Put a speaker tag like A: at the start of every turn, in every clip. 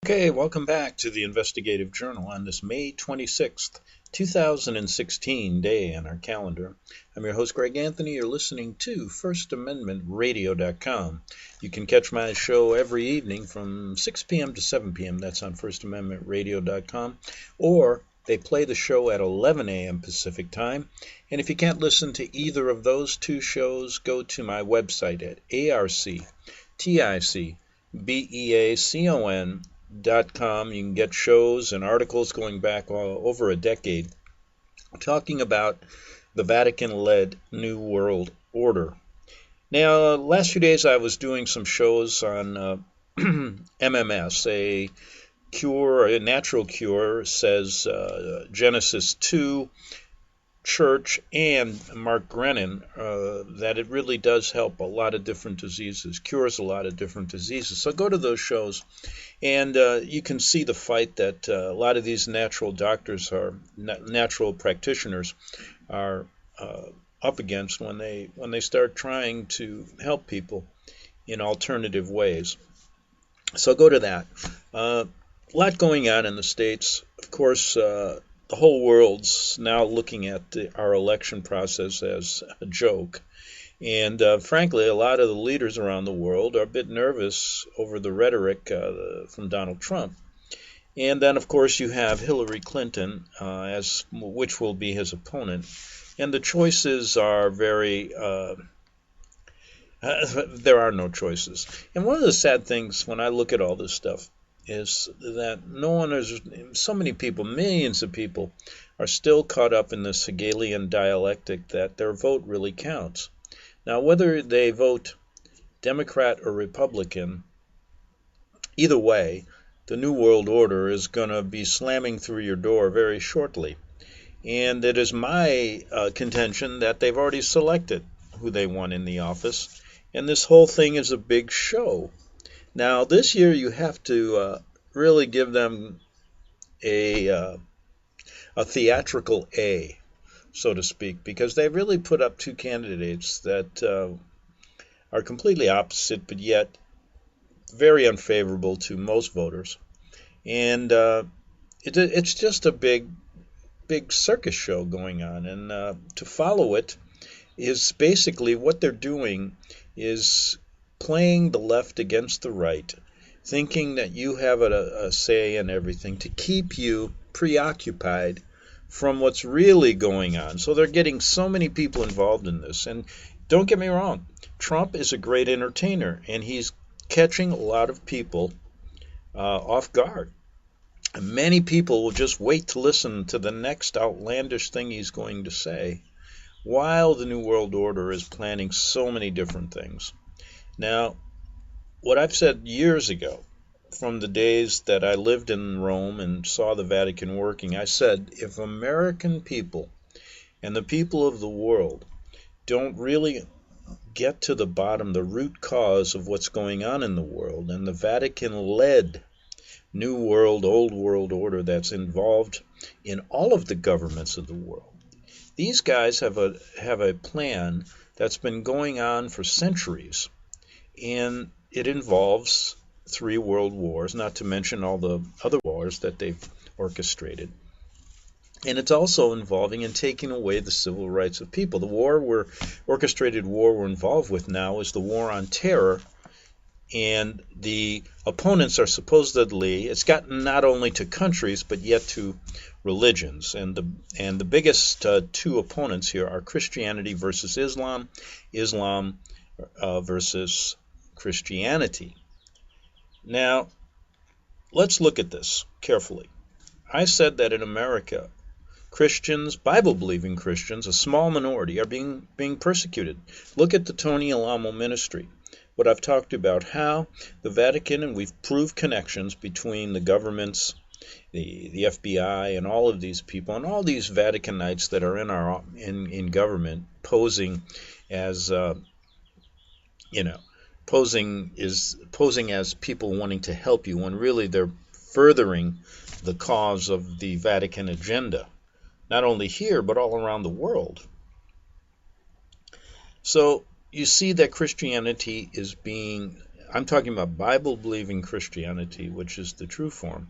A: Okay, welcome back to the Investigative Journal on this May 26th, 2016 day on our calendar. I'm your host, Greg Anthony. You're listening to FirstAmendmentRadio.com. You can catch my show every evening from 6 p.m. to 7 p.m. That's on FirstAmendmentRadio.com. Or they play the show at 11 a.m. Pacific Time. And if you can't listen to either of those two shows, go to my website at arcticbeacon.com. You can get shows and articles going back over a decade talking about the Vatican-led New World Order. Now, last few days I was doing some shows on MMS, a natural cure, says Genesis 2, Church, and Mark Grennan, that it really does help a lot of different diseases, cures a lot of different diseases. So go to those shows, and you can see the fight that a lot of these natural doctors natural practitioners are up against when they start trying to help people in alternative ways. So go to that. A lot going on in the States. Of course, the whole world's now looking at our election process as a joke. And frankly, a lot of the leaders around the world are a bit nervous over the rhetoric from Donald Trump. And then, of course, you have Hillary Clinton, which will be his opponent. And the choices are there are no choices. And one of the sad things when I look at all this stuff is that so many people, millions of people, are still caught up in this Hegelian dialectic that their vote really counts. Now, whether they vote Democrat or Republican, either way, the New World Order is going to be slamming through your door very shortly. And it is my contention that they've already selected who they want in the office, and this whole thing is a big show. Now, this year you have to really give them a theatrical A, so to speak, because they really put up two candidates that are completely opposite, but yet very unfavorable to most voters. And it's just a big circus show going on. And to follow it is basically what they're doing is playing the left against the right, thinking that you have a say in everything to keep you preoccupied from what's really going on. So they're getting so many people involved in this. And don't get me wrong, Trump is a great entertainer, and he's catching a lot of people off guard. And many people will just wait to listen to the next outlandish thing he's going to say, while the New World Order is planning so many different things. Now, what I've said years ago, from the days that I lived in Rome and saw the Vatican working, I said, if American people and the people of the world don't really get to the bottom, the root cause of what's going on in the world, and the Vatican-led New World, Old World Order that's involved in all of the governments of the world, these guys have a plan that's been going on for centuries, and it involves 3 world wars, not to mention all the other wars that they've orchestrated. And it's also involving and taking away the civil rights of people. The orchestrated war we're involved with now is the war on terror, and the opponents are supposedly, it's gotten not only to countries but yet to religions, and the biggest two opponents here are Christianity versus Islam, Islam versus Christianity. Now, let's look at this carefully. I said that in America, Christians, Bible-believing Christians, a small minority, are being persecuted. Look at the Tony Alamo ministry. What I've talked about, how the Vatican, and we've proved connections between the governments, the FBI, and all of these people, and all these Vaticanites that are in government, posing as posing as people wanting to help you, when really they're furthering the cause of the Vatican agenda, not only here but all around the world. So you see that Christianity is being I'm talking about Bible-believing Christianity, which is the true form.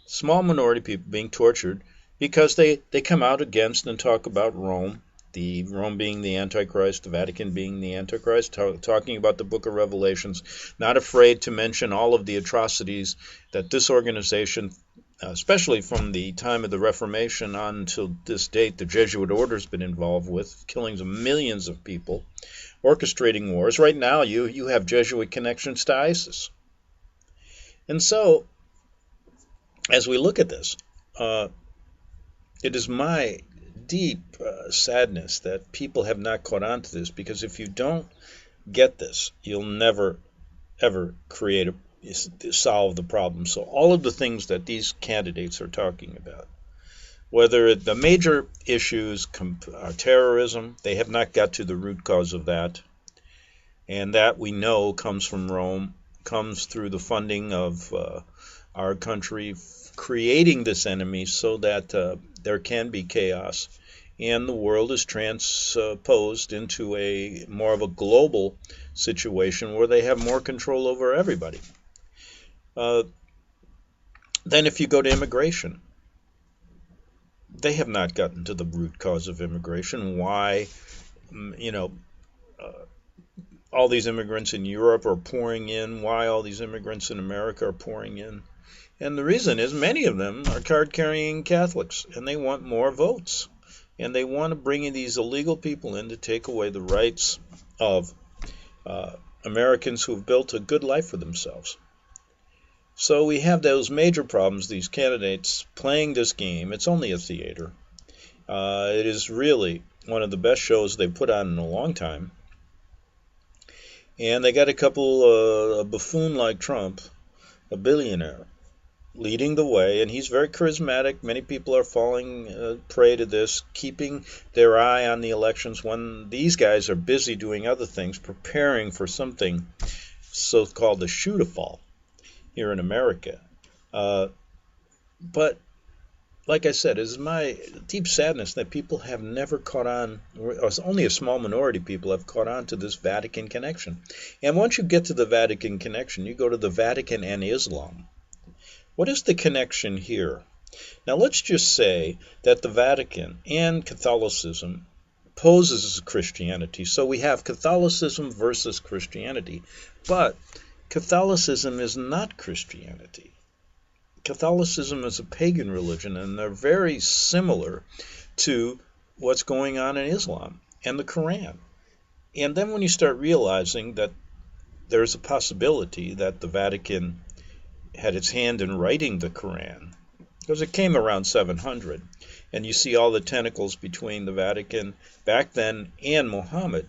A: Small minority people being tortured because they come out against and talk about Rome, the Rome being the Antichrist, the Vatican being the Antichrist, talking about the book of Revelations, not afraid to mention all of the atrocities that this organization, especially from the time of the Reformation on until this date, the Jesuit order has been involved with, killings of millions of people, orchestrating wars. Right now, you have Jesuit connections to ISIS. And so, as we look at this, it is my deep sadness that people have not caught on to this, because if you don't get this, you'll never, ever solve the problem. So all of the things that these candidates are talking about, whether the major issues are terrorism, they have not got to the root cause of that. And that we know comes from Rome, comes through the funding of our country creating this enemy so that there can be chaos, and the world is transposed into a more of a global situation where they have more control over everybody. Then if you go to immigration, they have not gotten to the root cause of immigration. Why, all these immigrants in Europe are pouring in, why all these immigrants in America are pouring in. And the reason is many of them are card-carrying Catholics, and they want more votes. And they want to bring in these illegal people in to take away the rights of Americans who have built a good life for themselves. So we have those major problems, these candidates playing this game. It's only a theater. It is really one of the best shows they've put on in a long time. And they got a couple, a buffoon like Trump, a billionaire, leading the way, and he's very charismatic. Many people are falling prey to this, keeping their eye on the elections when these guys are busy doing other things, preparing for something so-called the shoot-a-fall here in America. But like I said, it is my deep sadness that people have never caught on, or only a small minority of people have caught on to this Vatican connection. And once you get to the Vatican connection, you go to the Vatican and Islam. What is the connection here? Now let's just say that the Vatican and Catholicism poses Christianity. So we have Catholicism versus Christianity. But Catholicism is not Christianity. Catholicism is a pagan religion, and they're very similar to what's going on in Islam and the Quran. And then when you start realizing that there's a possibility that the Vatican had its hand in writing the Quran, because it came around 700, and you see all the tentacles between the Vatican back then and Muhammad,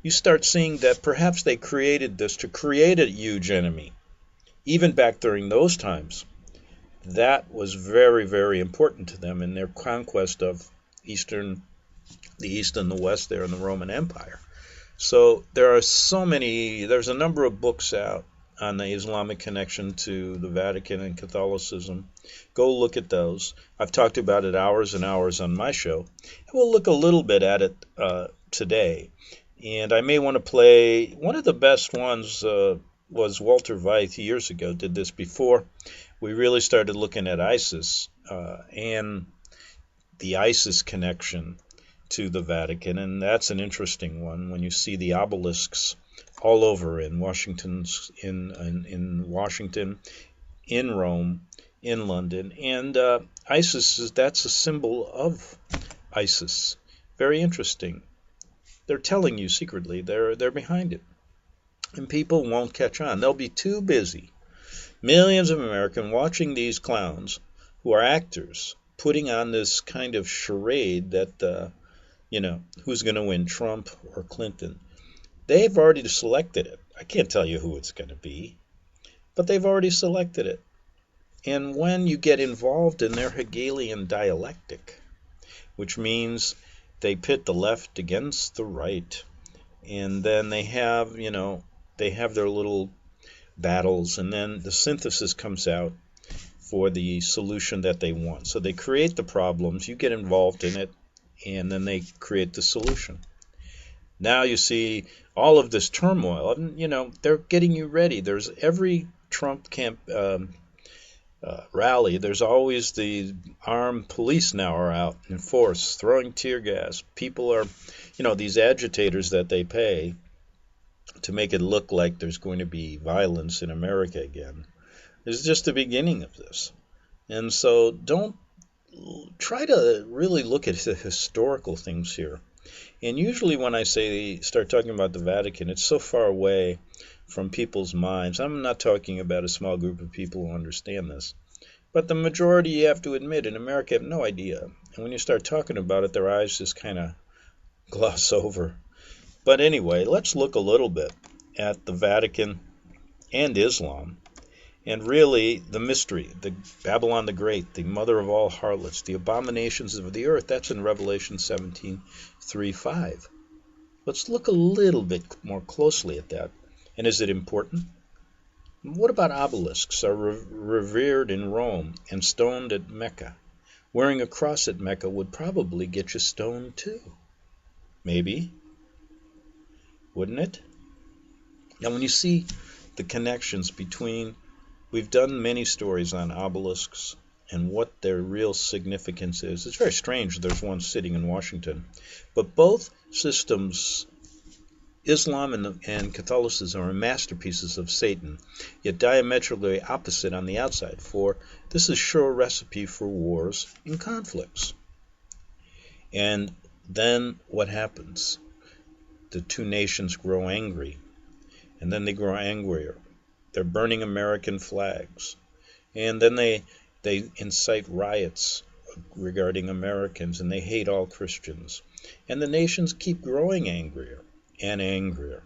A: you start seeing that perhaps they created this to create a huge enemy, even back during those times. That was very, very important to them in their conquest of the East and the West there in the Roman Empire. So there's a number of books out on the Islamic connection to the Vatican and Catholicism. Go look at those. I've talked about it hours and hours on my show. And we'll look a little bit at it today. And I may want to play, one of the best ones was Walter Veith years ago, did this before we really started looking at ISIS and the ISIS connection to the Vatican. And that's an interesting one when you see the obelisks all over in Washington, in Rome, in London. And ISIS, that's a symbol of ISIS. Very interesting. They're telling you secretly they're behind it. And people won't catch on. They'll be too busy. Millions of Americans watching these clowns who are actors putting on this kind of charade that, who's going to win, Trump or Clinton. They've already selected it. I can't tell you who it's going to be, but they've already selected it. And when you get involved in their Hegelian dialectic, which means they pit the left against the right, and then they have their little battles, and then the synthesis comes out for the solution that they want. So they create the problems, you get involved in it, and then they create the solution. Now you see all of this turmoil. And, they're getting you ready. There's every Trump camp rally. There's always the armed police now are out in force, throwing tear gas. People are, these agitators that they pay to make it look like there's going to be violence in America again. This is just the beginning of this. And so don't try to really look at the historical things here. And usually when I start talking about the Vatican, it's so far away from people's minds. I'm not talking about a small group of people who understand this. But the majority, you have to admit, in America have no idea. And when you start talking about it, their eyes just kind of gloss over. But anyway, let's look a little bit at the Vatican and Islam. And really, the mystery, the Babylon the Great, the mother of all harlots, the abominations of the earth, that's in Revelation 17:3-5. Let's look a little bit more closely at that. And is it important? What about obelisks are revered in Rome and stoned at Mecca? Wearing a cross at Mecca would probably get you stoned too. Maybe. Wouldn't it? Now when you see the connections between, we've done many stories on obelisks and what their real significance is. It's very strange there's one sitting in Washington. But both systems, Islam and Catholicism, are masterpieces of Satan, yet diametrically opposite on the outside, for this is sure recipe for wars and conflicts. And then what happens? The two nations grow angry, and then they grow angrier. They're burning American flags, and then they incite riots regarding Americans, and they hate all Christians. And the nations keep growing angrier and angrier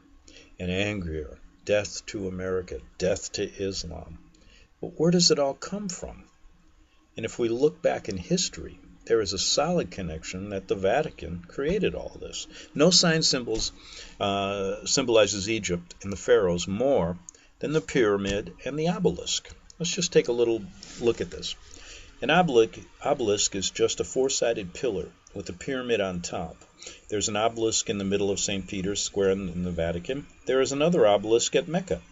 A: and angrier. Death to America, death to Islam. But where does it all come from? And if we look back in history, there is a solid connection that the Vatican created all this. No sign symbolizes Egypt and the pharaohs more than the pyramid and the obelisk. Let's just take a little look at this. An obelisk is just a four-sided pillar with a pyramid on top. There's an obelisk in the middle of St. Peter's Square in the Vatican. There is another obelisk at Mecca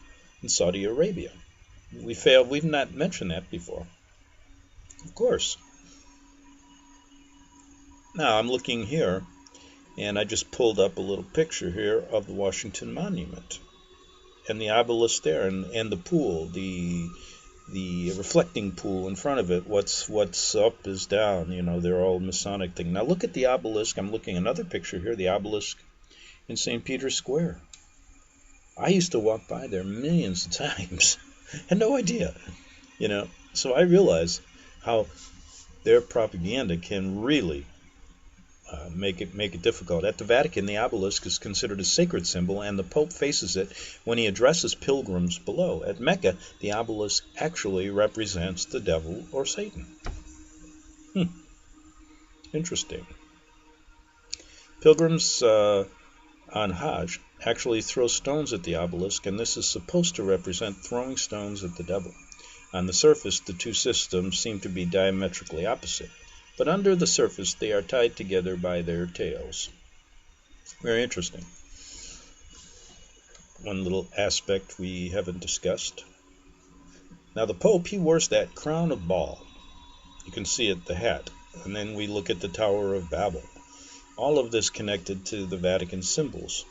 A: in Saudi Arabia. We've not mentioned that before. Of course. Now I'm looking here, and I just pulled up a little picture here of the Washington Monument and the obelisk there, and the pool, the reflecting pool in front of it. What's up is down. They're all Masonic thing. Now look at the obelisk. I'm looking at another picture here, the obelisk in St. Peter's Square. I used to walk by there millions of times. Had no idea. So I realize how their propaganda can really make it difficult. At the Vatican, the obelisk is considered a sacred symbol, and the Pope faces it when he addresses pilgrims below. At Mecca, the obelisk actually represents the devil or Satan. Interesting. Pilgrims on Hajj actually throw stones at the obelisk, and this is supposed to represent throwing stones at the devil. On the surface, the two systems seem to be diametrically opposite, but under the surface they are tied together by their tails. Very interesting. One little aspect we haven't discussed. Now the Pope, he wears that crown of ball. You can see it, the hat. And then we look at the Tower of Babel. All of this connected to the Vatican symbols.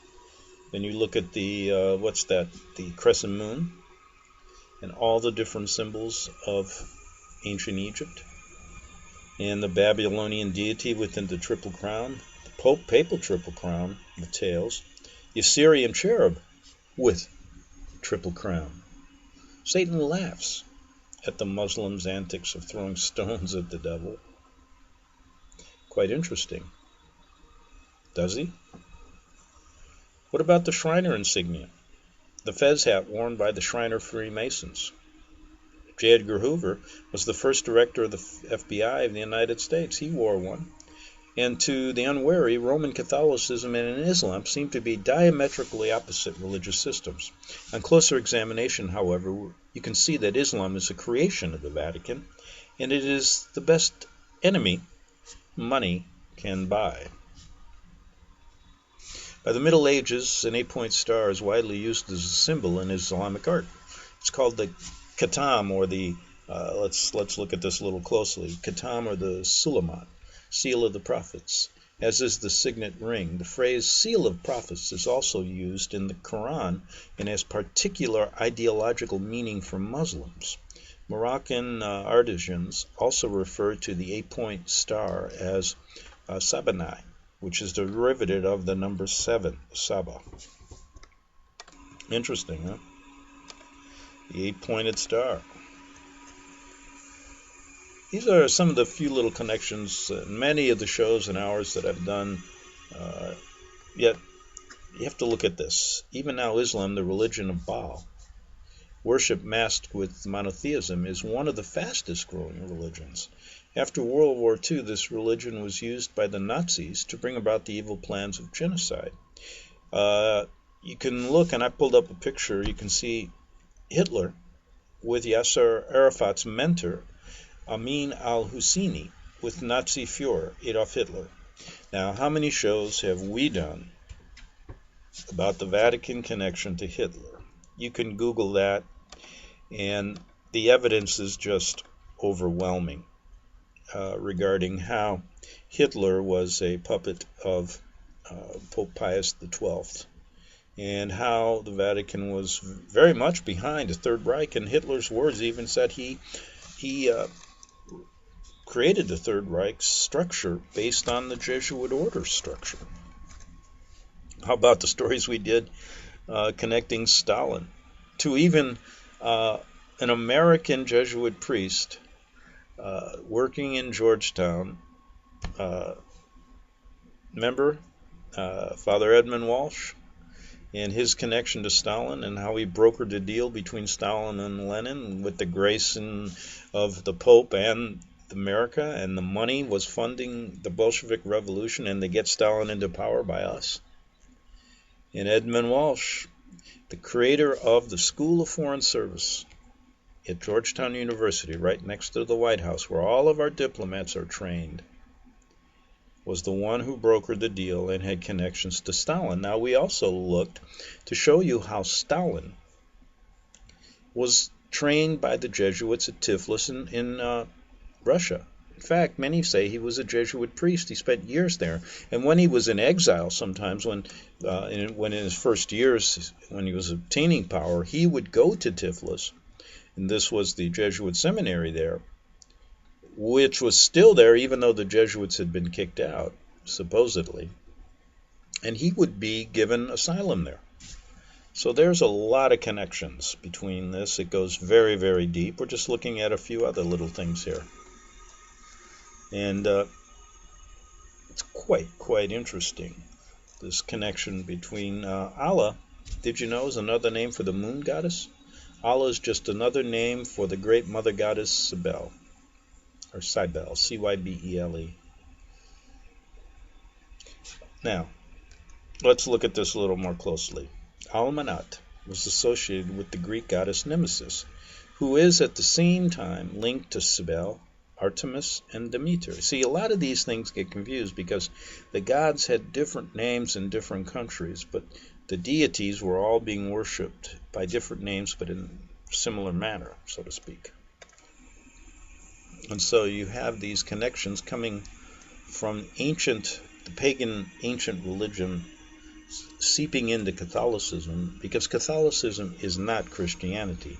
A: Then you look at the, the crescent moon, and all the different symbols of ancient Egypt, and the Babylonian deity within the triple crown, the papal triple crown with tails, the Assyrian cherub with triple crown. Satan laughs at the Muslims' antics of throwing stones at the devil. Quite interesting. Does he? What about the Shriner insignia? The fez hat worn by the Shriner Freemasons. J. Edgar Hoover was the first director of the FBI of the United States. He wore one. And to the unwary, Roman Catholicism and Islam seem to be diametrically opposite religious systems. On closer examination, however, you can see that Islam is a creation of the Vatican, and it is the best enemy money can buy. By the Middle Ages, an 8-point star is widely used as a symbol in Islamic art. It's called the Khatam, or the let's look at this a little closely. Khatam, or the Suleiman, seal of the prophets, as is the signet ring. The phrase seal of prophets is also used in the Quran and has particular ideological meaning for Muslims. Moroccan artisans also refer to the 8-point star as Sabanai, which is derivative of the number 7, Saba. Interesting, huh? The 8-pointed star. These are some of the few little connections in many of the shows and hours that I've done. Yet, you have to look at this. Even now, Islam, the religion of Baal, worship masked with monotheism, is one of the fastest growing religions. After World War II, this religion was used by the Nazis to bring about the evil plans of genocide. You can look, and I pulled up a picture, you can see Hitler with Yasser Arafat's mentor, Amin al-Husseini, with Nazi Führer Adolf Hitler. Now, how many shows have we done about the Vatican connection to Hitler? You can Google that, and the evidence is just overwhelming regarding how Hitler was a puppet of Pope Pius XII, and how the Vatican was very much behind the Third Reich. And Hitler's words even said he created the Third Reich structure based on the Jesuit order structure. How about the stories we did connecting Stalin to even an American Jesuit priest working in Georgetown? Remember Father Edmund Walsh and his connection to Stalin, and how he brokered a deal between Stalin and Lenin with the grace of the Pope and America, and the money was funding the Bolshevik Revolution, and they get Stalin into power by us. And Edmund Walsh, the creator of the School of Foreign Service at Georgetown University, right next to the White House, where all of our diplomats are trained, was the one who brokered the deal and had connections to Stalin. Now, we also looked to show you how Stalin was trained by the Jesuits at Tiflis in Russia. In fact, many say he was a Jesuit priest. He spent years there. And when he was in exile, sometimes when in his first years, when he was obtaining power, he would go to Tiflis, and this was the Jesuit seminary there, which was still there even though the Jesuits had been kicked out, supposedly. And he would be given asylum there. So there's a lot of connections between this. It goes very, very deep. We're just looking at a few other little things here. And it's quite interesting, this connection between Allah. Did you know is another name for the moon goddess? Allah is just another name for the great mother goddess Cybele, or Cybele, C-Y-B-E-L-E. Now, let's look at this a little more closely. Al-Manat was associated with the Greek goddess Nemesis, who is at the same time linked to Cybele, Artemis, and Demeter. See, a lot of these things get confused because the gods had different names in different countries, but the deities were all being worshipped by different names, but in a similar manner, so to speak. And so you have these connections coming from the pagan ancient religion seeping into Catholicism, because Catholicism is not Christianity.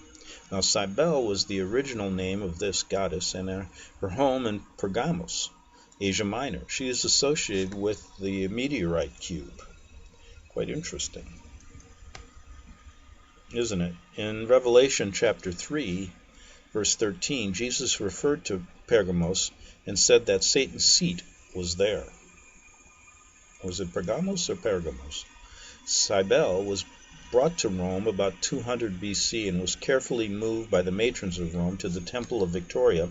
A: Now, Cybele was the original name of this goddess, and her home in Pergamos, Asia Minor. She is associated with the meteorite cube. Quite interesting, isn't it? In Revelation chapter 3, verse 13, Jesus referred to Pergamos and said that Satan's seat was there. Was it Pergamos or Pergamos? Cybele was brought to Rome about 200 BC and was carefully moved by the matrons of Rome to the Temple of Victoria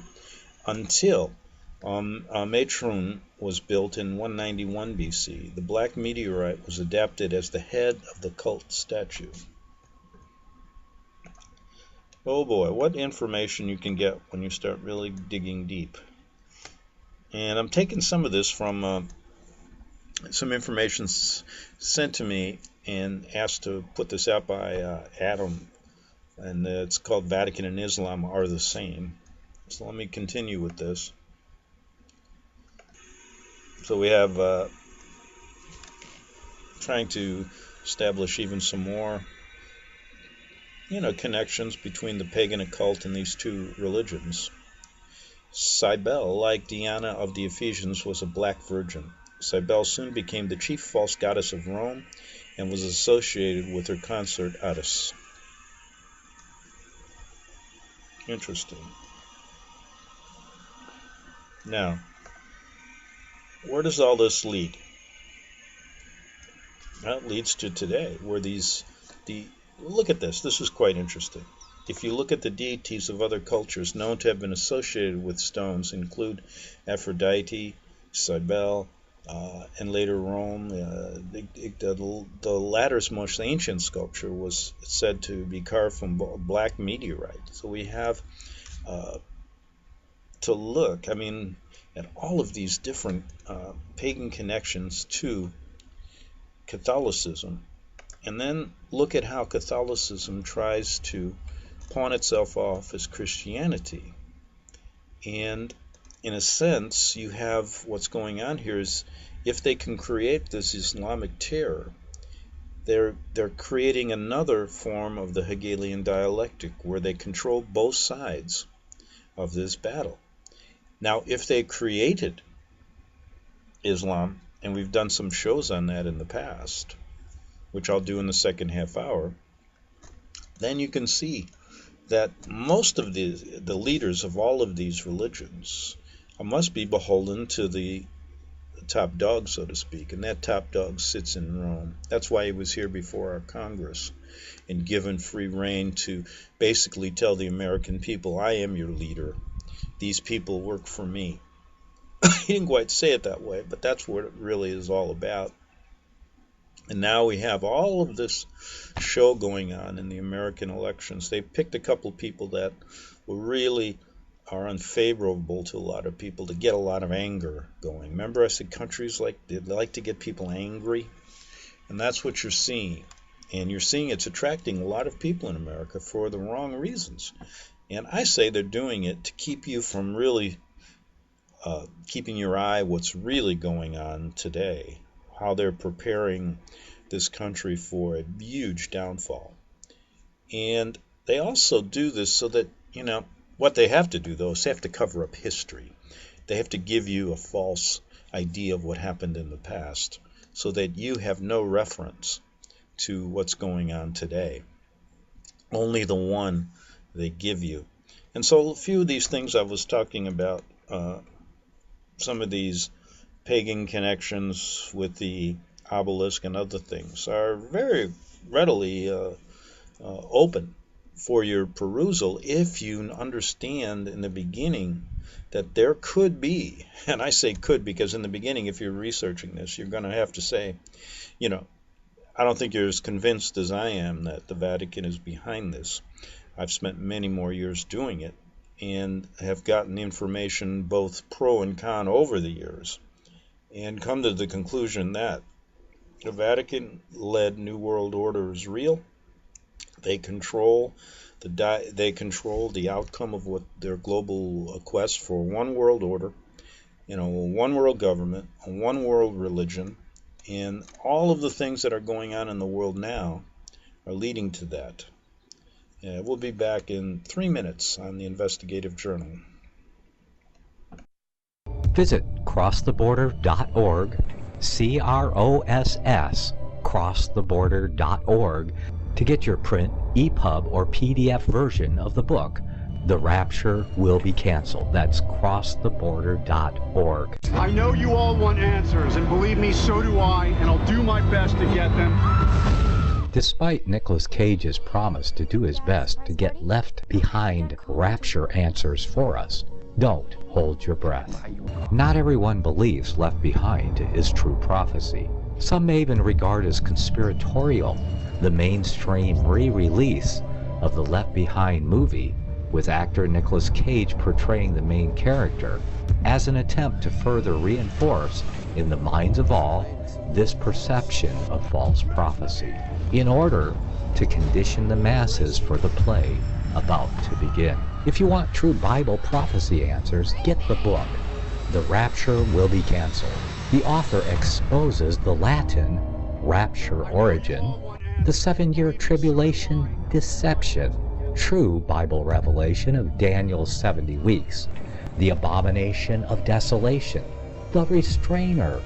A: until Matrun was built in 191 BC. The black meteorite was adapted as the head of the cult statue. Oh boy, what information you can get when you start really digging deep. And I'm taking some of this from some information sent to me and asked to put this out by Adam, and it's called Vatican and Islam Are the Same. So let me continue with this. So we have trying to establish even some more, connections between the pagan occult and these two religions. Cybele, like Diana of the Ephesians, was a black virgin. Cybele soon became the chief false goddess of Rome and was associated with her consort Attis. Interesting. Now, where does all this lead? Well, it leads to today, where look at this. This is quite interesting. If you look at the deities of other cultures known to have been associated with stones, include Aphrodite, Cybele, and later Rome. The latter's most ancient sculpture was said to be carved from black meteorite. So we have to look, at all of these different pagan connections to Catholicism, and then look at how Catholicism tries to pawn itself off as Christianity. And in a sense, you have what's going on here is, if they can create this Islamic terror, they're creating another form of the Hegelian dialectic where they control both sides of this battle. Now, if they created Islam, and we've done some shows on that in the past, which I'll do in the second half hour, then you can see that most of the leaders of all of these religions must be beholden to the top dog, so to speak, and that top dog sits in Rome. That's why he was here before our Congress and given free rein to basically tell the American people, I am your leader. These people work for me. He didn't quite say it that way, but that's what it really is all about. And now we have all of this show going on in the American elections. They picked a couple of people that really are unfavorable to a lot of people to get a lot of anger going. Remember I said countries they like to get people angry? And that's what you're seeing. And you're seeing it's attracting a lot of people in America for the wrong reasons. And I say they're doing it to keep you from really keeping your eye what's really going on today, how they're preparing this country for a huge downfall. And they also do this so that, what they have to do, though, is they have to cover up history. They have to give you a false idea of what happened in the past so that you have no reference to what's going on today. Only the one they give you. And so a few of these things I was talking about, some of these pagan connections with the obelisk and other things are very readily open for your perusal if you understand in the beginning that there could be, and I say could because in the beginning, if you're researching this, you're going to have to say, I don't think you're as convinced as I am that the Vatican is behind this. I've spent many more years doing it and have gotten information both pro and con over the years and come to the conclusion that the Vatican-led New World Order is real. They control the outcome of what their global quest for one world order, one world government, a one world religion, and all of the things that are going on in the world now are leading to that. We'll be back in 3 minutes on the Investigative Journal.
B: Visit crosstheborder.org, CROSS, crosstheborder.org, to get your print, EPUB, or PDF version of the book, The Rapture Will Be Canceled. That's crosstheborder.org.
C: I know you all want answers, and believe me, so do I, and I'll do my best to get them.
B: Despite Nicolas Cage's promise to do his best to get left behind rapture answers for us, don't hold your breath. Not everyone believes Left Behind is true prophecy. Some may even regard as conspiratorial the mainstream re-release of the Left Behind movie with actor Nicolas Cage portraying the main character, as an attempt to further reinforce in the minds of all this perception of false prophecy, in order to condition the masses for the play about to begin. If you want true Bible prophecy answers, get the book, The Rapture Will Be Canceled. The author exposes the Latin rapture origin, the 7-year tribulation deception, true Bible revelation of Daniel's 70 weeks, the abomination of desolation, the restrainer,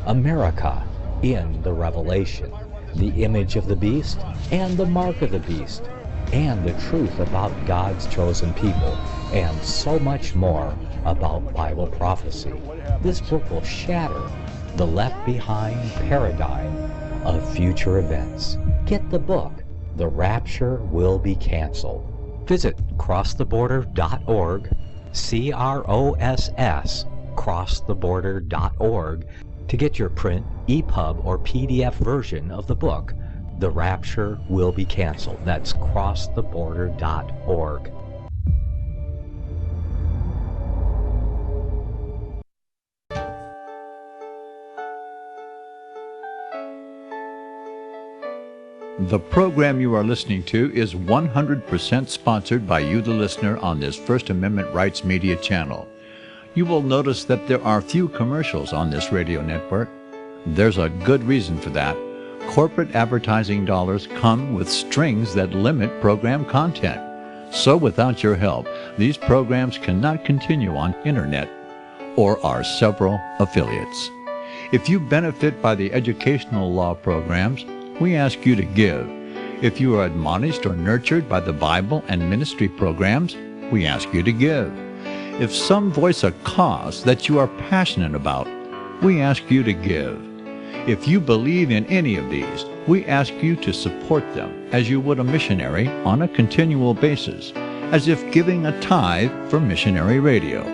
B: America in the Revelation, the image of the beast and the mark of the beast, and the truth about God's chosen people, and so much more about Bible prophecy. This book will shatter the left behind paradigm of future events. Get the book, The Rapture Will Be Canceled. Visit crosstheborder.org, CROSS, crosstheborder.org, to get your print, EPUB, or PDF version of the book, The Rapture Will Be Canceled. That's crosstheborder.org.
D: The program you are listening to is 100% sponsored by you, the listener, on this First Amendment Rights Media channel. You will notice that there are few commercials on this radio network. There's a good reason for that. Corporate advertising dollars come with strings that limit program content. So without your help, these programs cannot continue on internet or our several affiliates. If you benefit by the educational law programs, we ask you to give. If you are admonished or nurtured by the Bible and ministry programs, we ask you to give. If some voice a cause that you are passionate about, we ask you to give. If you believe in any of these, we ask you to support them as you would a missionary on a continual basis, as if giving a tithe for missionary radio.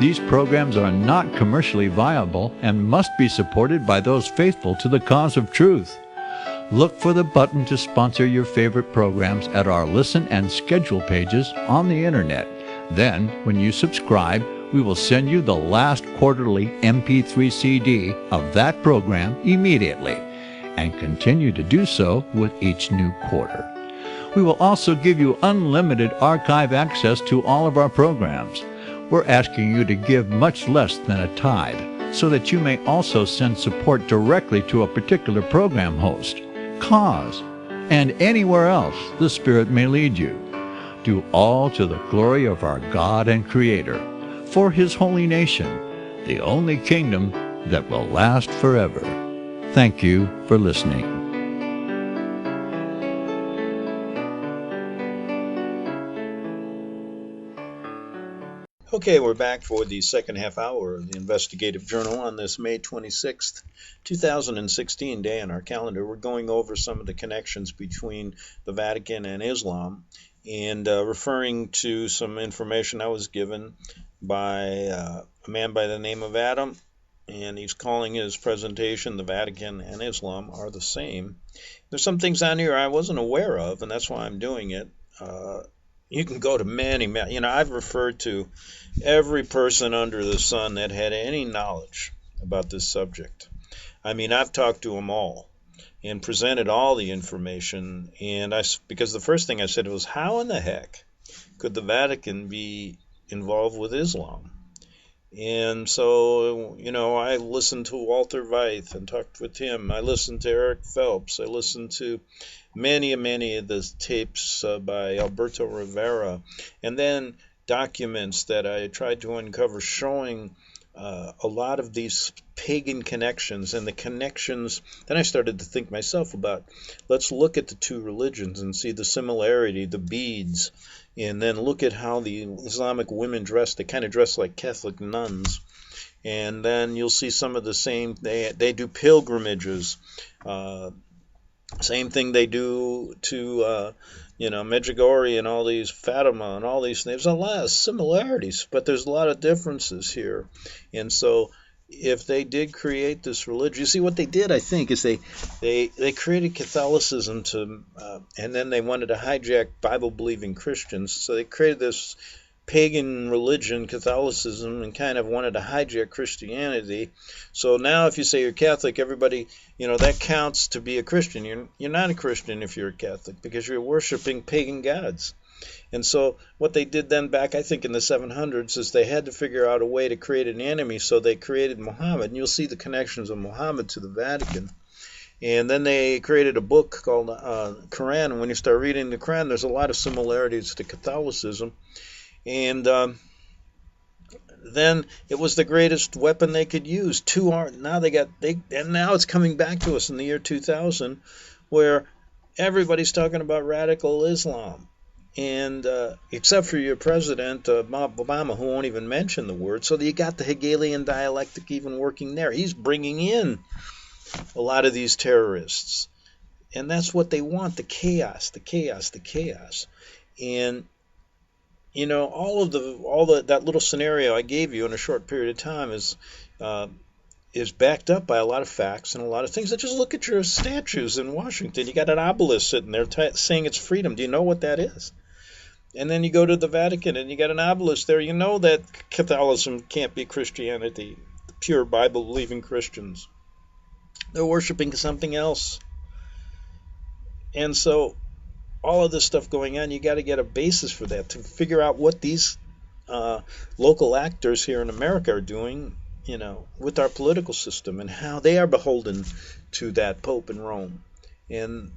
D: These programs are not commercially viable and must be supported by those faithful to the cause of truth. Look for the button to sponsor your favorite programs at our listen and schedule pages on the internet. Then, when you subscribe, we will send you the last quarterly MP3 CD of that program immediately, and continue to do so with each new quarter. We will also give you unlimited archive access to all of our programs. We're asking you to give much less than a tithe, so that you may also send support directly to a particular program host, cause, and anywhere else the Spirit may lead you. Do all to the glory of our God and Creator, for His holy nation, the only kingdom that will last forever. Thank you for listening.
A: Okay, we're back for the second half hour of the Investigative Journal on this May 26th, 2016 day on our calendar. We're going over some of the connections between the Vatican and Islam, and referring to some information I was given by a man by the name of Adam, and he's calling his presentation, "The Vatican and Islam are the same." There's some things on here I wasn't aware of, and that's why I'm doing it. You can go to many, I've referred to every person under the sun that had any knowledge about this subject. I mean, I've talked to them all and presented all the information, and because the first thing I said was, how in the heck could the Vatican be involved with Islam? And so, I listened to Walter Veith and talked with him. I listened to Eric Phelps. I listened to many of the tapes by Alberto Rivera, and then documents that I tried to uncover showing a lot of these pagan connections and the connections. Then I started to think myself about, let's look at the two religions and see the similarity, the beads, and then look at how the Islamic women dress. They kind of dress like Catholic nuns. And then you'll see some of the same, they do pilgrimages, same thing they do to, Medjugorje and all these, Fatima and all these things. There's a lot of similarities, but there's a lot of differences here. And so if they did create this religion, you see what they did, I think, is they created Catholicism to, and then they wanted to hijack Bible-believing Christians. So they created this pagan religion, Catholicism, and kind of wanted to hijack Christianity. So now if you say you're Catholic, everybody, that counts to be a Christian. You're not a Christian if you're a Catholic because you're worshiping pagan gods. And so what they did then back, I think, in the 700s is they had to figure out a way to create an enemy, so they created Muhammad. And you'll see the connections of Muhammad to the Vatican. And then they created a book called Quran. And when you start reading the Quran, there's a lot of similarities to Catholicism. And then it was the greatest weapon they could use. Now and now it's coming back to us in the year 2000, where everybody's talking about radical Islam. And except for your president, Obama, who won't even mention the word. So you got the Hegelian dialectic even working there. He's bringing in a lot of these terrorists. And that's what they want, the chaos. And, that little scenario I gave you in a short period of time is backed up by a lot of facts and a lot of things. Just look at your statues in Washington. You got an obelisk sitting there saying it's freedom. Do you know what that is? And then you go to the Vatican and you got an obelisk there. You know that Catholicism can't be Christianity, the pure Bible-believing Christians. They're worshiping something else. And so all of this stuff going on, you got to get a basis for that to figure out what these local actors here in America are doing, with our political system and how they are beholden to that Pope in Rome. And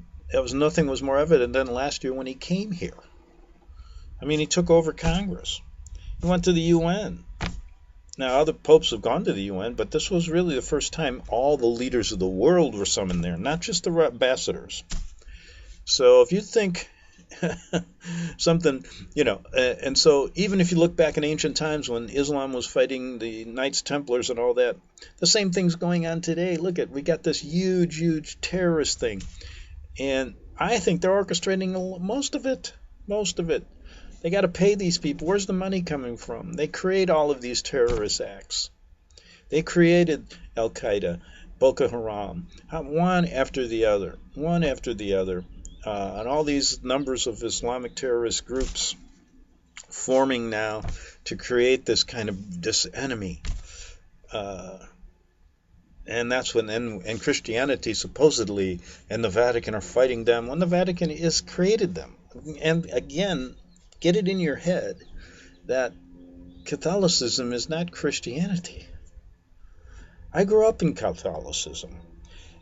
A: nothing was more evident than last year when he came here. I mean, he took over Congress. He went to the UN. Now, other popes have gone to the UN, but this was really the first time all the leaders of the world were summoned there, not just the ambassadors. So if you think something, and so even if you look back in ancient times when Islam was fighting the Knights Templars and all that, the same thing's going on today. We got this huge terrorist thing. And I think they're orchestrating most of it. They got to pay these people. Where's the money coming from? They create all of these terrorist acts. They created Al-Qaeda, Boko Haram, one after the other, and all these numbers of Islamic terrorist groups forming now to create this kind of this enemy. And that's when, and Christianity supposedly and the Vatican are fighting them when the Vatican has created them. And again, get it in your head that Catholicism is not Christianity. I grew up in Catholicism,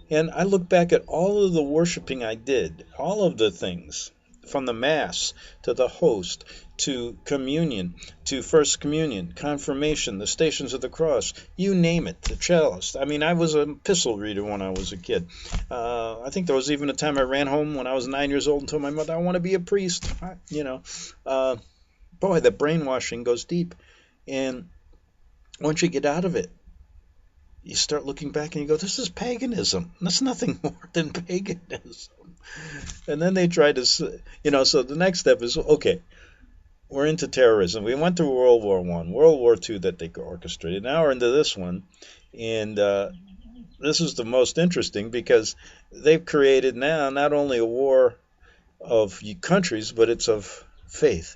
A: and I look back at all of the worshiping I did, all of the things, from the Mass to the host to communion to First Communion, confirmation, the Stations of the Cross, you name it, the cellist. I mean, I was an epistle reader when I was a kid. I think there was even a time I ran home when I was 9 years old and told my mother, I want to be a priest. Boy, the brainwashing goes deep. And once you get out of it, you start looking back and you go, this is paganism. That's nothing more than paganism. And then they try to, so the next step is, okay, we're into terrorism. We went through World War I, World War II that they orchestrated. Now we're into this one. And this is the most interesting because they've created now not only a war of countries, but it's of faith,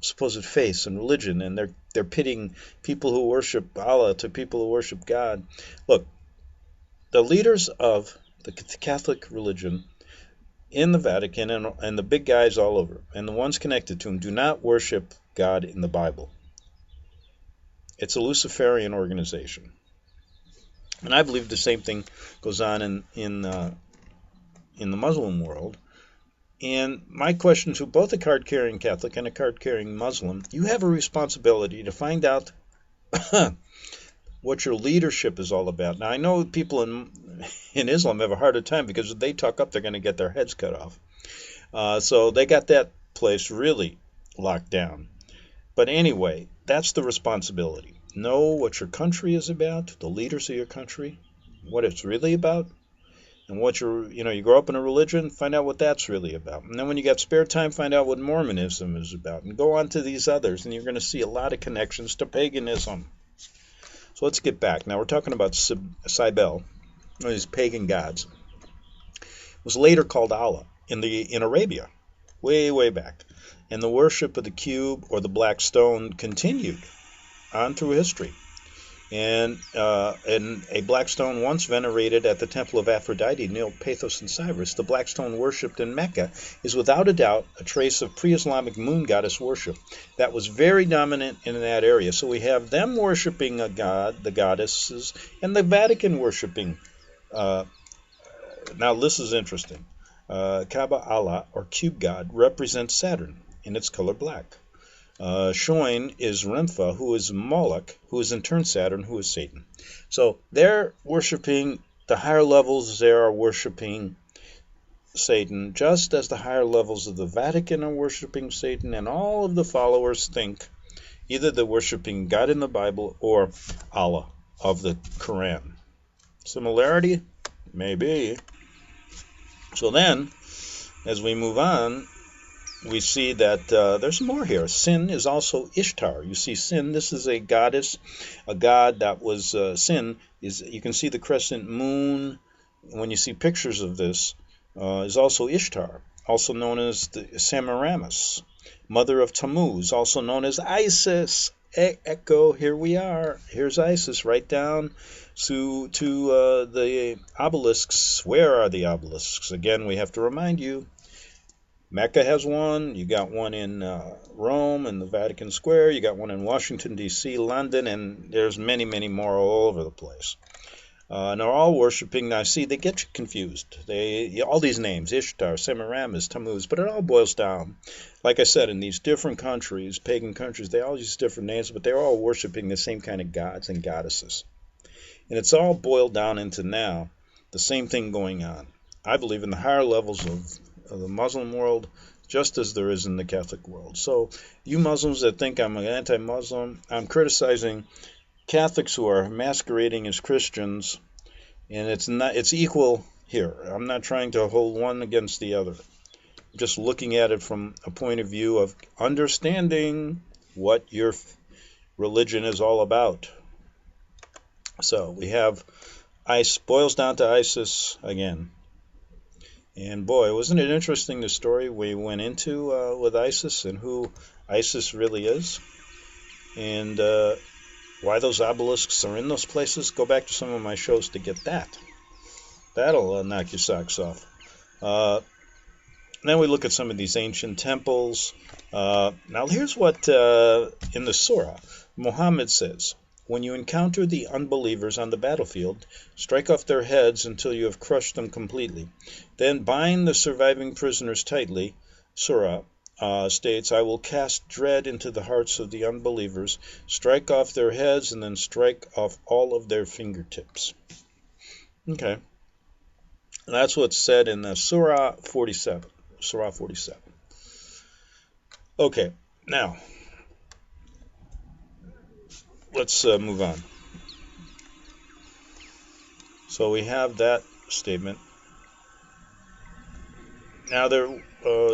A: supposed faith and religion. And they're pitting people who worship Allah to people who worship God. Look, the leaders of the Catholic religion in the Vatican and the big guys all over, and the ones connected to him, do not worship God in the Bible. It's a Luciferian organization. And I believe the same thing goes on in the Muslim world. And my question to both a card-carrying Catholic and a card-carrying Muslim, you have a responsibility to find out what your leadership is all about. Now, I know people in Islam have a harder time because if they talk up, they're going to get their heads cut off. So they got that place really locked down. But anyway, that's the responsibility. Know what your country is about, the leaders of your country, what it's really about, and what you grow up in a religion, find out what that's really about. And then when you got spare time, find out what Mormonism is about. And go on to these others, and you're going to see a lot of connections to paganism. So let's get back. Now we're talking about Cybele, these pagan gods. It was later called Allah in Arabia, way back. And the worship of the cube or the black stone continued on through history. And a black stone once venerated at the temple of Aphrodite near Pathos and Cyrus, the black stone worshipped in Mecca, is without a doubt a trace of pre-Islamic moon goddess worship that was very dominant in that area. So we have them worshiping a god, the goddesses, and the Vatican worshiping. Now this is interesting. Kaaba Allah, or cube god, represents Saturn in its color black. Shoin is Rempha, who is Moloch, who is in turn Saturn, who is Satan. So they're worshiping, the higher levels there are worshiping Satan, just as the higher levels of the Vatican are worshiping Satan, and all of the followers think either they're worshiping God in the Bible or Allah of the Quran. Similarity? Maybe. So then, as we move on, we see that there's more here. Sin is also Ishtar. You see, Sin, this is a goddess, a god that was, Sin, is, you can see the crescent moon, when you see pictures of this, is also Ishtar, also known as the Semiramis, mother of Tammuz, also known as Isis. Echo, here we are. Here's Isis, right down to the obelisks. Where are the obelisks? Again, we have to remind you, Mecca has one, you got one in Rome in the Vatican Square, you got one in Washington, D.C., London, and there's many more all over the place. And they're all worshiping. Now, see, they get you confused. All these names, Ishtar, Semiramis, Tammuz, but it all boils down. Like I said, in these different countries, pagan countries, they all use different names, but they're all worshiping the same kind of gods and goddesses. And it's all boiled down into now the same thing going on. I believe in the higher levels of the Muslim world, just as there is in the Catholic world. So you Muslims that think I'm an anti-Muslim, I'm criticizing Catholics who are masquerading as Christians, and it's equal here. I'm not trying to hold one against the other. I'm just looking at it from a point of view of understanding what your religion is all about. So we have boils down to ISIS again. And boy, wasn't it interesting, the story we went into with ISIS and who ISIS really is, and why those obelisks are in those places. Go back to some of my shows to get that. That'll knock your socks off. Then we look at some of these ancient temples. Now here's what in the surah Muhammad says. When you encounter the unbelievers on the battlefield, strike off their heads until you have crushed them completely. Then bind the surviving prisoners tightly. Surah states, I will cast dread into the hearts of the unbelievers, strike off their heads, and then strike off all of their fingertips. Okay. That's what's said in Surah 47. Surah 47. Okay, now let's move on. So we have that statement. Now,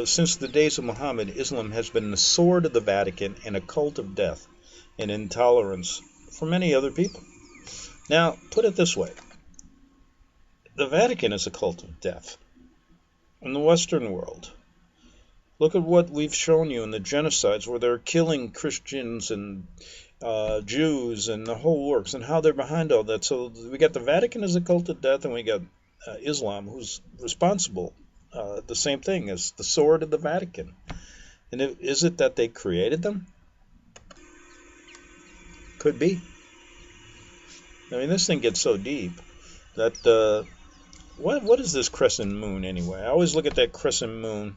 A: since the days of Muhammad, Islam has been the sword of the Vatican and a cult of death and intolerance for many other people. Now, put it this way. The Vatican is a cult of death in the Western world. Look at what we've shown you in the genocides where they're killing Christians and Jews and the whole works, and how they're behind all that. So we got the Vatican as a cult of death, and we got Islam, who's responsible. The same thing as the sword of the Vatican. And is it that they created them? Could be. I mean, this thing gets so deep that what is this crescent moon anyway? I always look at that crescent moon.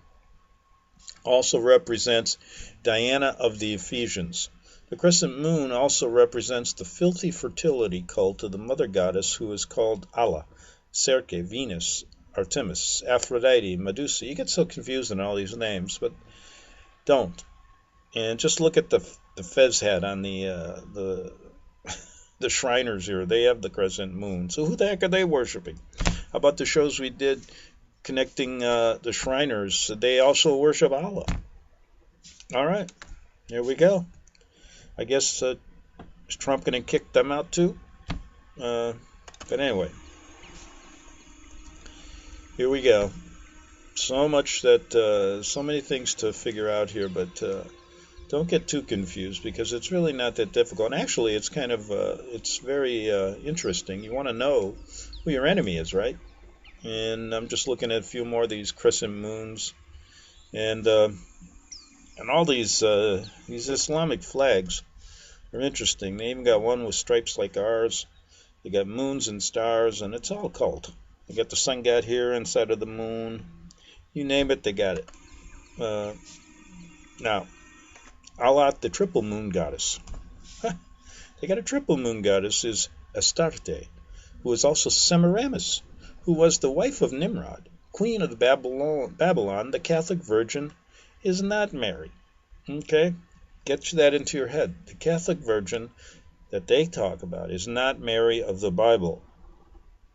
A: Also represents Diana of the Ephesians. The crescent moon also represents the filthy fertility cult of the mother goddess who is called Allah, Serke, Venus, Artemis, Aphrodite, Medusa. You get so confused in all these names, but don't. And just look at the Fez hat on the Shriners here. They have the crescent moon. So who the heck are they worshiping? How about the shows we did connecting the Shriners? They also worship Allah. All right, here we go. I guess Is Trump going to kick them out too? But anyway, here we go. So many things to figure out here, but don't get too confused because it's really not that difficult. And actually, it's kind of, it's very interesting. You want to know who your enemy is, right? And I'm just looking at a few more of these crescent moons, and all these Islamic flags are interesting. They even got one with stripes like ours. They got moons and stars, and it's all cult. They got the sun god here inside of the moon. You name it, they got it. Now, Alat, the triple moon goddess. They got a triple moon goddess, is Astarte, who is also Semiramis, who was the wife of Nimrod, queen of the Babylon. The Catholic Virgin is not Mary. Okay? Get that into your head. The Catholic Virgin that they talk about is not Mary of the Bible.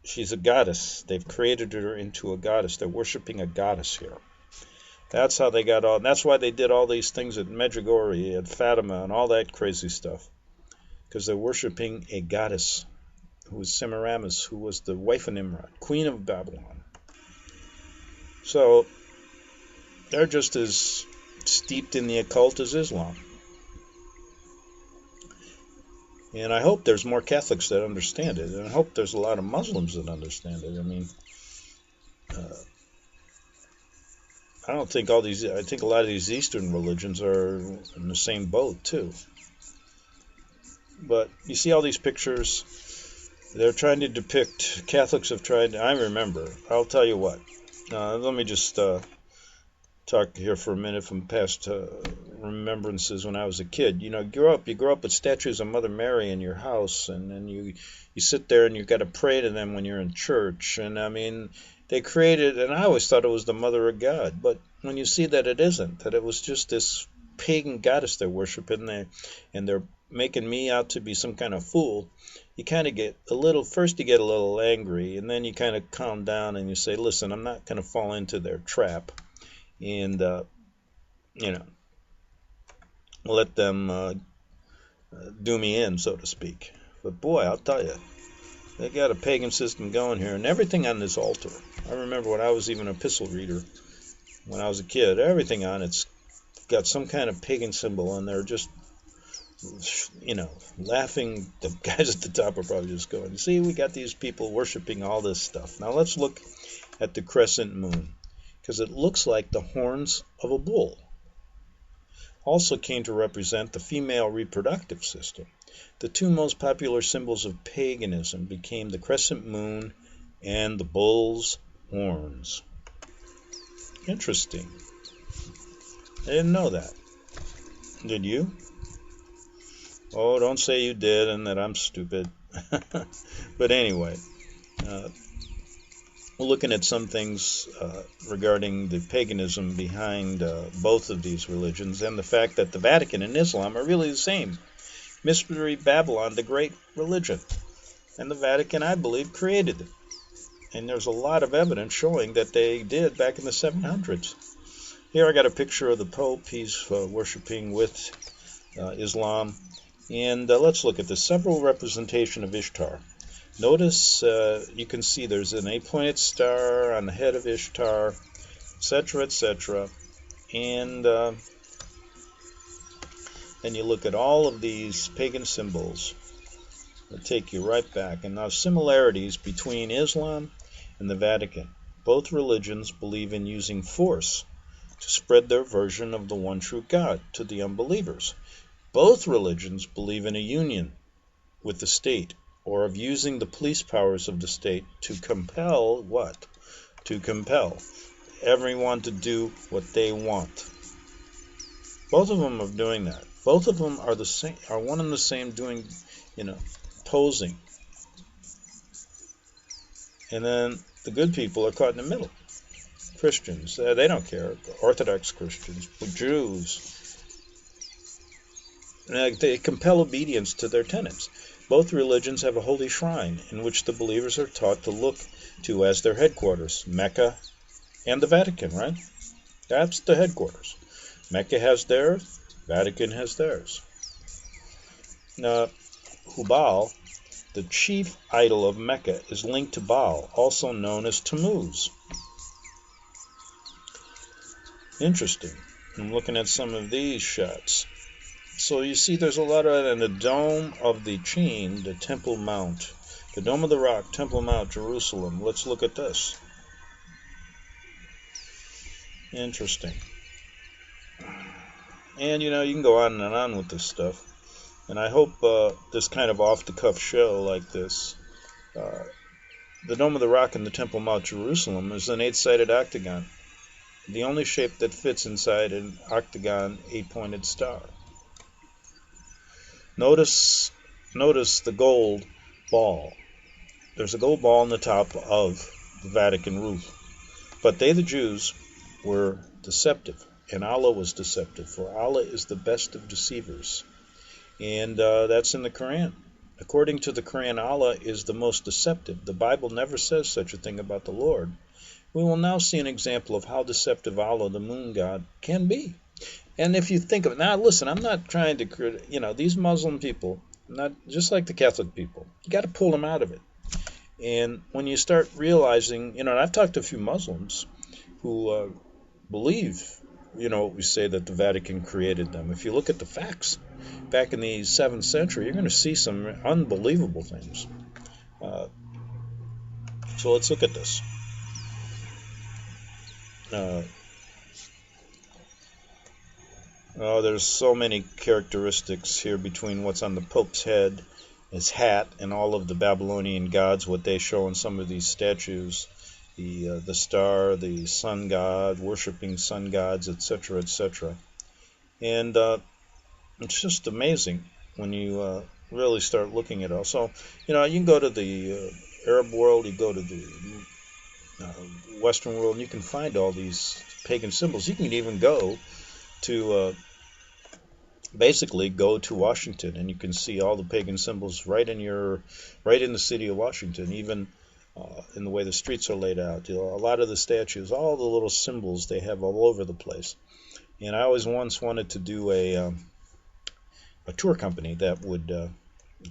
A: She's a goddess. They've created her into a goddess. They're worshiping a goddess here. That's how they got all. That's why they did all these things at Medjugorje, at Fatima, and all that crazy stuff. Because they're worshiping a goddess who was Semiramis, who was the wife of Nimrod, queen of Babylon. So they're just as steeped in the occult as Islam. And I hope there's more Catholics that understand it, and I hope there's a lot of Muslims that understand it. I mean, I don't think I think a lot of these Eastern religions are in the same boat too. But you see all these pictures, they're trying to depict, Catholics have tried, I remember, I'll tell you what, let me just talk here for a minute from past remembrances when I was a kid. You know, you grow up with statues of Mother Mary in your house, and then you sit there and you've got to pray to them when you're in church. And I mean, they created, and I always thought it was the Mother of God, but when you see that it isn't, that it was just this pagan goddess they're worshiping, and they're making me out to be some kind of fool, you kind of get a little angry, and then you kind of calm down and you say, listen, I'm not going to fall into their trap, and let them do me in, so to speak. But boy, I'll tell you, they got a pagan system going here, and everything on this altar. I remember when I was even an epistle reader, when I was a kid, everything on it's got some kind of pagan symbol, and they're just, laughing. The guys at the top are probably just going, see, we got these people worshiping all this stuff. Now let's look at the crescent moon, because it looks like the horns of a bull. Also came to represent the female reproductive system. The two most popular symbols of paganism became the crescent moon and the bull's horns. Interesting. I didn't know that. Did you? Oh, don't say you did and that I'm stupid. But anyway, we're looking at some things regarding the paganism behind both of these religions, and the fact that the Vatican and Islam are really the same. Mystery Babylon, the great religion. And the Vatican, I believe, created it. And there's a lot of evidence showing that they did back in the 700s. Here I got a picture of the Pope. He's worshiping with Islam. And let's look at the several representation of Ishtar. Notice you can see there's an 8-pointed star on the head of Ishtar, etc., etc. And then you look at all of these pagan symbols that take you right back. And now similarities between Islam and the Vatican. Both religions believe in using force to spread their version of the one true God to the unbelievers. Both religions believe in a union with the state, or of using the police powers of the state to compel what? To compel everyone to do what they want. Both of them are doing that. Both of them are the same, are one and the same, doing, posing. And then the good people are caught in the middle. Christians, they don't care. Orthodox Christians, Jews, they compel obedience to their tenets. Both religions have a holy shrine in which the believers are taught to look to as their headquarters, Mecca and the Vatican, right? That's the headquarters. Mecca has theirs, Vatican has theirs. Now, Hubal, the chief idol of Mecca, is linked to Baal, also known as Tammuz. Interesting. I'm looking at some of these shots. So you see there's a lot of that in the Dome of the Chin, the Temple Mount. The Dome of the Rock, Temple Mount, Jerusalem. Let's look at this. Interesting. And you can go on and on with this stuff. And I hope this kind of off-the-cuff show like this, the Dome of the Rock and the Temple Mount, Jerusalem, is an 8-sided octagon. The only shape that fits inside an octagon 8-pointed star. Notice the gold ball. There's a gold ball on the top of the Vatican roof. But they, the Jews, were deceptive, and Allah was deceptive, for Allah is the best of deceivers. And that's in the Quran. According to the Quran, Allah is the most deceptive. The Bible never says such a thing about the Lord. We will now see an example of how deceptive Allah, the moon god, can be. And if you think of it, now listen, I'm not trying to, these Muslim people, not just like the Catholic people, you got to pull them out of it. And when you start realizing, and I've talked to a few Muslims who believe, what we say, that the Vatican created them. If you look at the facts, back in the 7th century, you're going to see some unbelievable things. So let's look at this. There's so many characteristics here between what's on the Pope's head, his hat, and all of the Babylonian gods, what they show in some of these statues, the star, the sun god, worshiping sun gods, etc., etc. And it's just amazing when you really start looking at it all. So, you can go to the Arab world, you go to the Western world, and you can find all these pagan symbols. You can even go to basically go to Washington, and you can see all the pagan symbols right in the city of Washington, even in the way the streets are laid out. A lot of the statues, all the little symbols they have all over the place. And I always once wanted to do a tour company that would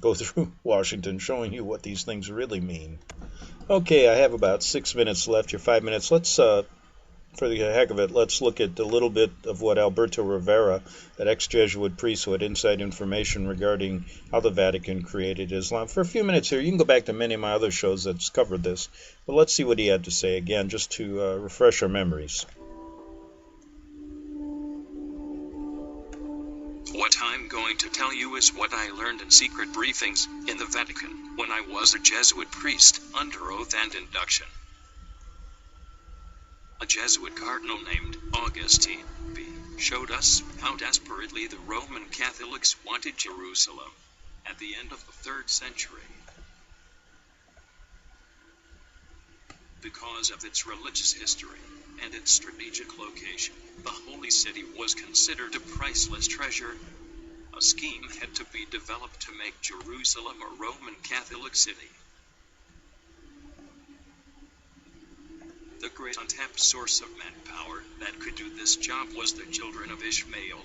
A: go through Washington showing you what these things really mean. Okay, I have about 6 minutes left, your 5 minutes. Let's, for the heck of it, let's look at a little bit of what Alberto Rivera, that ex-Jesuit priest who had inside information regarding how the Vatican created Islam. For a few minutes here, you can go back to many of my other shows that's covered this, but let's see what he had to say again, just to refresh our memories.
E: What I'm going to tell you is what I learned in secret briefings in the Vatican when I was a Jesuit priest under oath and induction. A Jesuit cardinal named Augustine B. showed us how desperately the Roman Catholics wanted Jerusalem at the end of the 3rd century. Because of its religious history and its strategic location, the Holy City was considered a priceless treasure. A scheme had to be developed to make Jerusalem a Roman Catholic city. The great untapped source of manpower that could do this job was the children of Ishmael.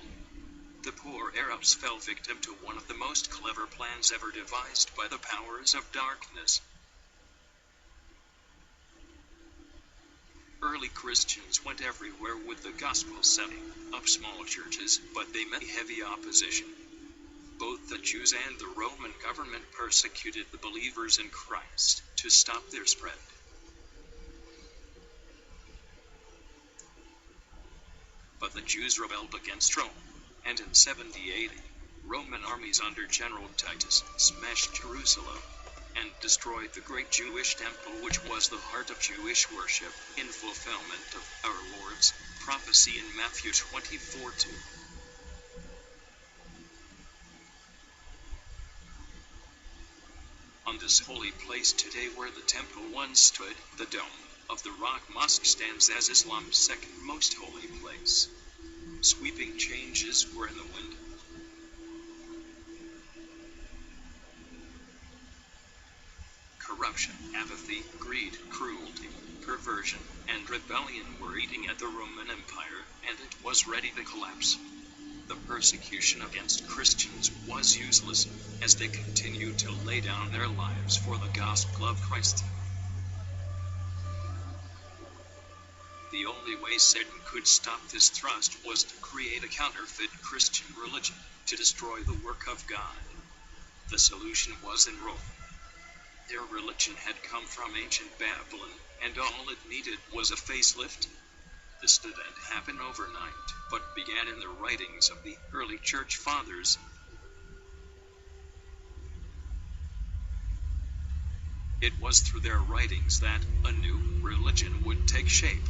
E: The poor Arabs fell victim to one of the most clever plans ever devised by the powers of darkness. Early Christians went everywhere with the gospel setting up small churches, but they met heavy opposition. Both the Jews and the Roman government persecuted the believers in Christ to stop their spread. But the Jews rebelled against Rome, and in 70 AD, Roman armies under General Titus smashed Jerusalem and destroyed the great Jewish temple, which was the heart of Jewish worship, in fulfillment of our Lord's prophecy in Matthew 24:2. On this holy place today where the temple once stood, the Dome of the Rock Mosque stands as Islam's second most holy place. Sweeping changes were in the wind. Corruption, apathy, greed, cruelty, perversion, and rebellion were eating at the Roman Empire, and it was ready to collapse. the persecution against Christians was useless, as they continued to lay down their lives for the gospel of Christ. The only way Satan could stop this thrust was to create a counterfeit Christian religion, to destroy the work of God. The solution was in Rome. Their religion had come from ancient Babylon, and all it needed was a facelift. This didn't happen overnight, but began in the writings of the early church fathers. It was through their writings that a new religion would take shape.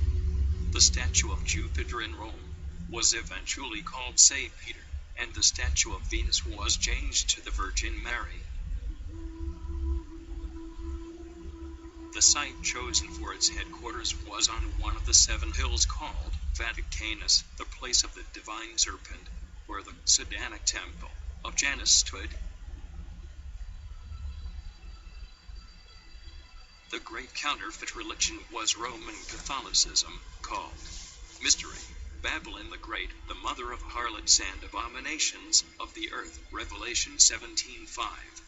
E: The statue of Jupiter in Rome was eventually called St. Peter, and the statue of Venus was changed to the Virgin Mary. The site chosen for its headquarters was on one of the 7 hills called Vaticanus, the place of the divine serpent, where the Satanic temple of Janus stood. The great counterfeit religion was Roman Catholicism, called Mystery. Babylon the Great, the mother of harlots and abominations of the earth, Revelation 17:5.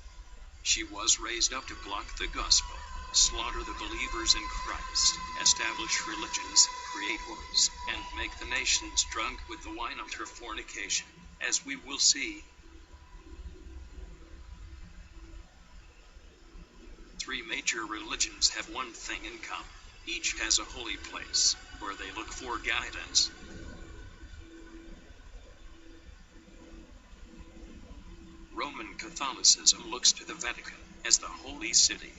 E: She was raised up to block the gospel, slaughter the believers in Christ, establish religions, create wars, and make the nations drunk with the wine of her fornication, as we will see. 3 major religions have one thing in common. Each has a holy place, where they look for guidance. Roman Catholicism looks to the Vatican as the holy city.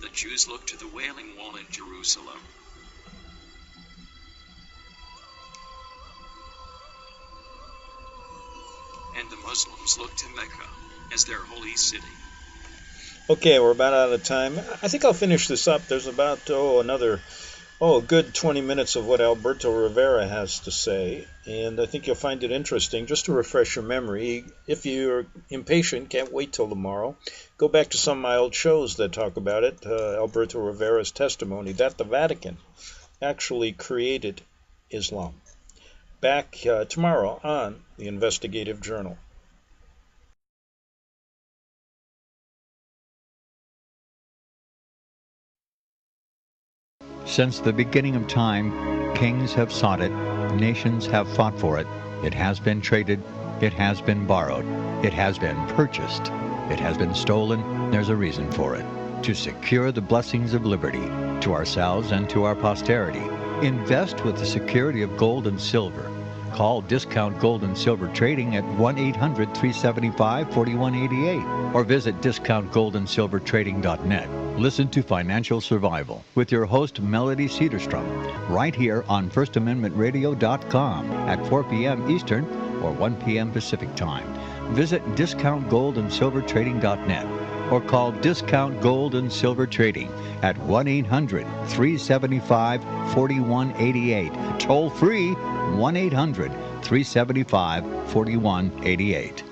E: The Jews look to the Wailing Wall in Jerusalem. And the Muslims look to Mecca as their holy city.
A: Okay, we're about out of time. I think I'll finish this up. There's about, another good 20 minutes of what Alberto Rivera has to say, and I think you'll find it interesting. Just to refresh your memory, if you're impatient, can't wait till tomorrow, go back to some of my old shows that talk about it. Alberto Rivera's testimony that the Vatican actually created Islam. Back tomorrow on the Investigative Journal.
D: Since the beginning of time, kings have sought it, nations have fought for it. It has been traded, it has been borrowed, it has been purchased, it has been stolen. There's a reason for it. To secure the blessings of liberty to ourselves and to our posterity. Invest with the security of gold and silver. Call Discount Gold and Silver Trading at 1-800-375-4188 or visit discountgoldandsilvertrading.net. Listen to Financial Survival with your host Melody Cedarstrom right here on FirstAmendmentRadio.com at 4 p.m. Eastern or 1 p.m. Pacific Time. Visit discountgoldandsilvertrading.net or call Discount Gold and Silver Trading at 1-800-375-4188. Toll free 1-800-375-4188.